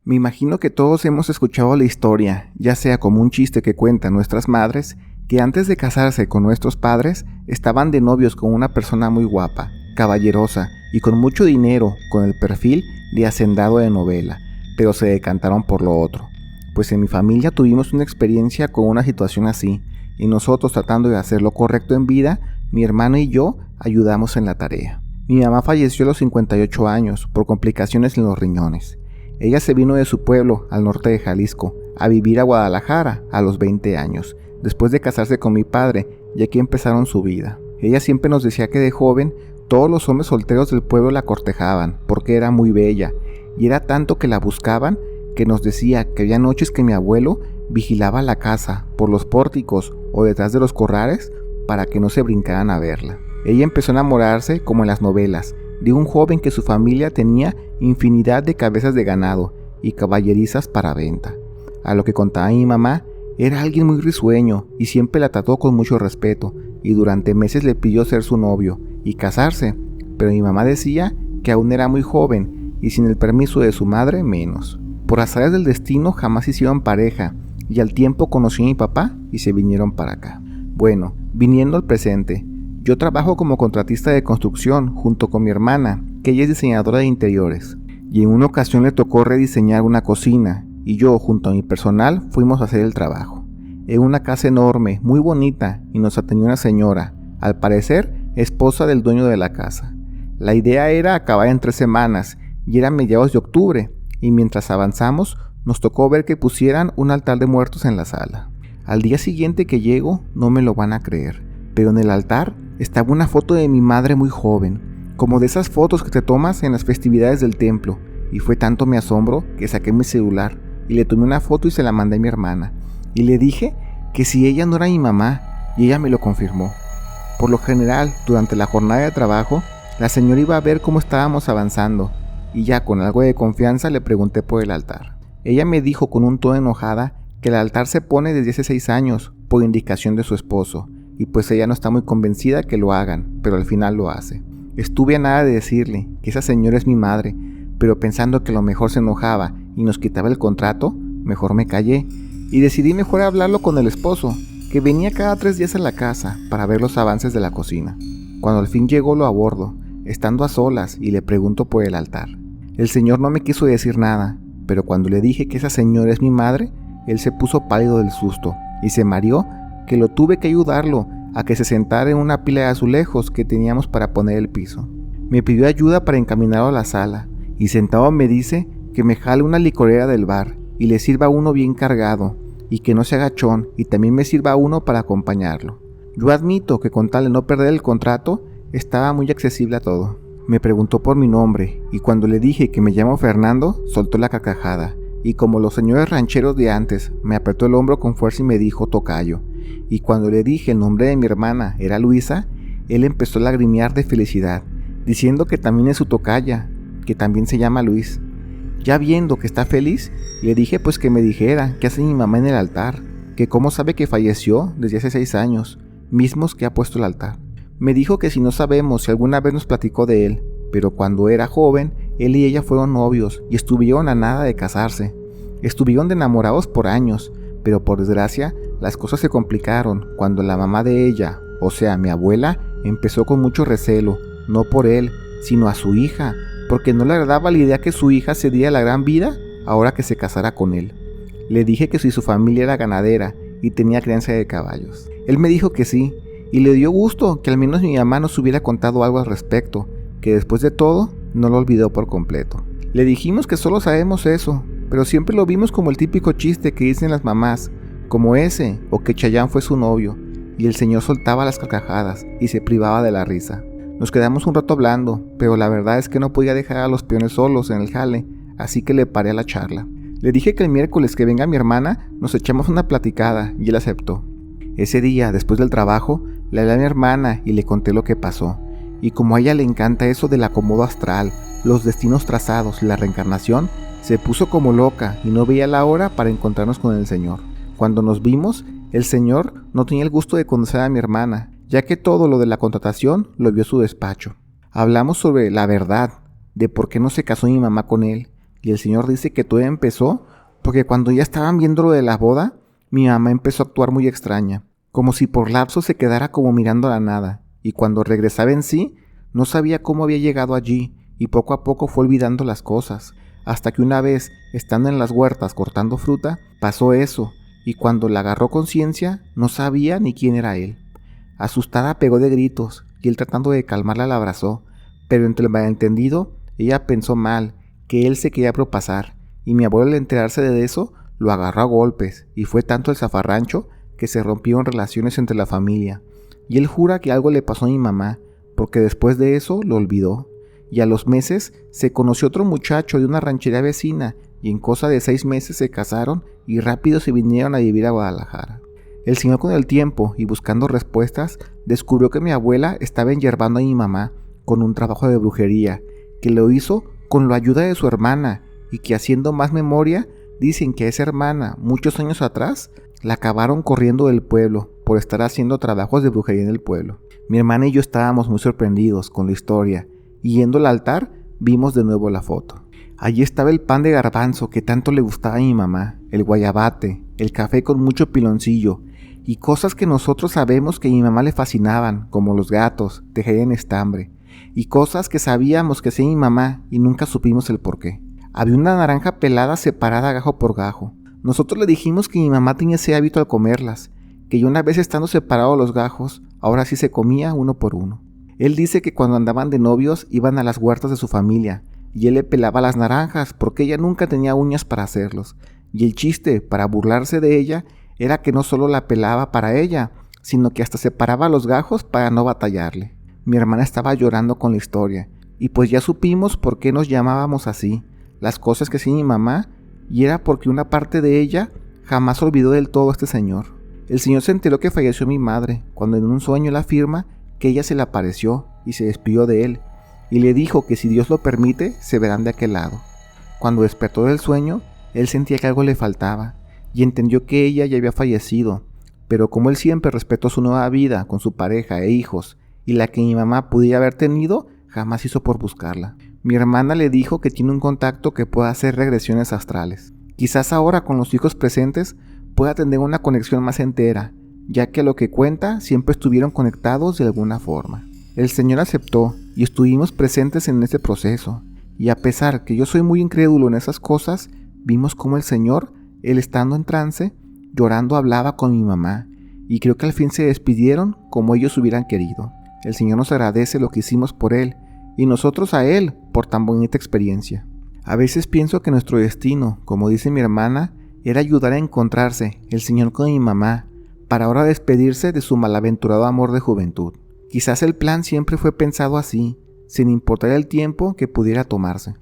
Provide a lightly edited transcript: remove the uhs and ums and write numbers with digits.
Me imagino que todos hemos escuchado la historia, ya sea como un chiste que cuentan nuestras madres, que antes de casarse con nuestros padres estaban de novios con una persona muy guapa, caballerosa y con mucho dinero, con el perfil de hacendado de novela, pero se decantaron por lo otro. Pues en mi familia tuvimos una experiencia con una situación así, y nosotros, tratando de hacer lo correcto en vida, mi hermano y yo ayudamos en la tarea. Mi mamá falleció a los 58 años por complicaciones en los riñones. Ella se vino de su pueblo, al norte de Jalisco, a vivir a Guadalajara a los 20 años, después de casarse con mi padre, y aquí empezaron su vida. Ella siempre nos decía que de joven todos los hombres solteros del pueblo la cortejaban, porque era muy bella, y era tanto que la buscaban que nos decía que había noches que mi abuelo vigilaba la casa por los pórticos o detrás de los corrales para que no se brincaran a verla. Ella empezó a enamorarse, como en las novelas, de un joven que su familia tenía infinidad de cabezas de ganado y caballerizas para venta. A lo que contaba mi mamá, era alguien muy risueño y siempre la trató con mucho respeto, y durante meses le pidió ser su novio y casarse, pero mi mamá decía que aún era muy joven y sin el permiso de su madre menos. Por azares del destino jamás hicieron pareja, y al tiempo conocí a mi papá y se vinieron para acá. Bueno, viniendo al presente, yo trabajo como contratista de construcción junto con mi hermana, que ella es diseñadora de interiores, y en una ocasión le tocó rediseñar una cocina, y yo junto a mi personal fuimos a hacer el trabajo. En una casa enorme, muy bonita, y nos atendió una señora, al parecer esposa del dueño de la casa. La idea era acabar en 3 semanas, y era mediados de octubre, y mientras avanzamos nos tocó ver que pusieran un altar de muertos en la sala. Al día siguiente que llego, no me lo van a creer, pero en el altar estaba una foto de mi madre muy joven, como de esas fotos que te tomas en las festividades del templo, y fue tanto mi asombro que saqué mi celular y le tomé una foto y se la mandé a mi hermana, y le dije que si ella no era mi mamá, y ella me lo confirmó. Por lo general, durante la jornada de trabajo, la señora iba a ver cómo estábamos avanzando, y ya con algo de confianza le pregunté por el altar. Ella me dijo con un tono enojada que el altar se pone desde hace 6 años por indicación de su esposo, y pues ella no está muy convencida que lo hagan, pero al final lo hace. Estuve a nada de decirle que esa señora es mi madre, pero pensando que a lo mejor se enojaba y nos quitaba el contrato, mejor me callé, y decidí mejor hablarlo con el esposo, que venía cada 3 días a la casa para ver los avances de la cocina. Cuando al fin llegó lo abordo, estando a solas, y le pregunto por el altar. El señor no me quiso decir nada, pero cuando le dije que esa señora es mi madre, él se puso pálido del susto y se mareó, que lo tuve que ayudarlo a que se sentara en una pila de azulejos que teníamos para poner el piso. Me pidió ayuda para encaminarlo a la sala, y sentado me dice que me jale una licorera del bar y le sirva uno bien cargado, y que no se agachón, y también me sirva uno para acompañarlo. Yo admito que con tal de no perder el contrato, estaba muy accesible a todo. Me preguntó por mi nombre, y cuando le dije que me llamo Fernando, soltó la carcajada, y como los señores rancheros de antes, me apretó el hombro con fuerza y me dijo tocayo. Y cuando le dije el nombre de mi hermana era Luisa, él empezó a lagrimear de felicidad, diciendo que también es su tocaya, que también se llama Luis. Ya viendo que está feliz, le dije pues que me dijera qué hace mi mamá en el altar, que cómo sabe que falleció desde hace 6 años, mismos que ha puesto el altar. Me dijo que si no sabemos si alguna vez nos platicó de él, pero cuando era joven, él y ella fueron novios y estuvieron a nada de casarse. Estuvieron de enamorados por años, pero por desgracia las cosas se complicaron cuando la mamá de ella, o sea mi abuela, empezó con mucho recelo, no por él, sino a su hija, porque no le agradaba la idea que su hija se diera la gran vida ahora que se casara con él. Le dije que si su familia era ganadera y tenía crianza de caballos. Él me dijo que sí, y le dio gusto que al menos mi mamá nos hubiera contado algo al respecto, que después de todo no lo olvidó por completo. Le dijimos que solo sabemos eso, pero siempre lo vimos como el típico chiste que dicen las mamás, como ese, o que Chayán fue su novio, y el señor soltaba las carcajadas y se privaba de la risa. Nos quedamos un rato hablando, pero la verdad es que no podía dejar a los peones solos en el jale, así que le paré a la charla. Le dije que el miércoles que venga mi hermana nos echamos una platicada, y él aceptó. Ese día, después del trabajo, le hablé a mi hermana y le conté lo que pasó, y como a ella le encanta eso del acomodo astral, los destinos trazados y la reencarnación, se puso como loca y no veía la hora para encontrarnos con el señor. Cuando nos vimos, el señor no tenía el gusto de conocer a mi hermana, ya que todo lo de la contratación lo vio su despacho. Hablamos sobre la verdad, de por qué no se casó mi mamá con él, Y el Señor dice que todo empezó porque cuando ya estaban viendo lo de la boda, mi mamá empezó a actuar muy extraña, como si por lapso se quedara como mirando a la nada, y cuando regresaba en sí, no sabía cómo había llegado allí, y poco a poco fue olvidando las cosas, hasta que una vez, estando en las huertas cortando fruta, pasó eso, y cuando la agarró conciencia, no sabía ni quién era él. Asustada pegó de gritos, y él tratando de calmarla la abrazó, pero entre el malentendido, ella pensó mal, que él se quería propasar, y mi abuelo al enterarse de eso, lo agarró a golpes, y fue tanto el zafarrancho que se rompieron relaciones entre la familia, y él jura que algo le pasó a mi mamá, porque después de eso lo olvidó, y a los meses se conoció otro muchacho de una ranchería vecina, y en cosa de 6 meses se casaron y rápido se vinieron a vivir a Guadalajara. El Señor con el tiempo y buscando respuestas, descubrió que mi abuela estaba enyerbando a mi mamá con un trabajo de brujería, que lo hizo con la ayuda de su hermana, y que haciendo más memoria, dicen que a esa hermana, muchos años atrás, la acabaron corriendo del pueblo por estar haciendo trabajos de brujería en el pueblo. Mi hermana y yo estábamos muy sorprendidos con la historia, y yendo al altar, vimos de nuevo la foto. Allí estaba el pan de garbanzo que tanto le gustaba a mi mamá, el guayabate, el café con mucho piloncillo, y cosas que nosotros sabemos que a mi mamá le fascinaban, como los gatos, tejer en estambre, y cosas que sabíamos que hacía mi mamá y nunca supimos el porqué. Había una naranja pelada separada gajo por gajo. Nosotros le dijimos que mi mamá tenía ese hábito al comerlas, que ya una vez estando separados los gajos, ahora sí se comía uno por uno. Él dice que cuando andaban de novios iban a las huertas de su familia, y él le pelaba las naranjas porque ella nunca tenía uñas para hacerlos, y el chiste, para burlarse de ella, era que no solo la pelaba para ella, sino que hasta separaba los gajos para no batallarle. Mi hermana estaba llorando con la historia, y pues ya supimos por qué nos llamábamos así, las cosas que hacía mi mamá, y era porque una parte de ella jamás olvidó del todo a este señor. El señor se enteró que falleció mi madre, cuando en un sueño le afirma que ella se le apareció y se despidió de él, y le dijo que si Dios lo permite, se verán de aquel lado. Cuando despertó del sueño, él sentía que algo le faltaba, y entendió que ella ya había fallecido, pero como él siempre respetó su nueva vida con su pareja e hijos, y la que mi mamá pudiera haber tenido, jamás hizo por buscarla. Mi hermana le dijo que tiene un contacto que pueda hacer regresiones astrales. Quizás ahora con los hijos presentes pueda tener una conexión más entera, ya que a lo que cuenta siempre estuvieron conectados de alguna forma. El Señor aceptó y estuvimos presentes en ese proceso, y a pesar que yo soy muy incrédulo en esas cosas, vimos cómo el Señor, él estando en trance, llorando hablaba con mi mamá, y creo que al fin se despidieron como ellos hubieran querido. El Señor nos agradece lo que hicimos por Él, y nosotros a Él por tan bonita experiencia. A veces pienso que nuestro destino, como dice mi hermana, era ayudar a encontrarse el Señor con mi mamá, para ahora despedirse de su malaventurado amor de juventud. Quizás el plan siempre fue pensado así, sin importar el tiempo que pudiera tomarse.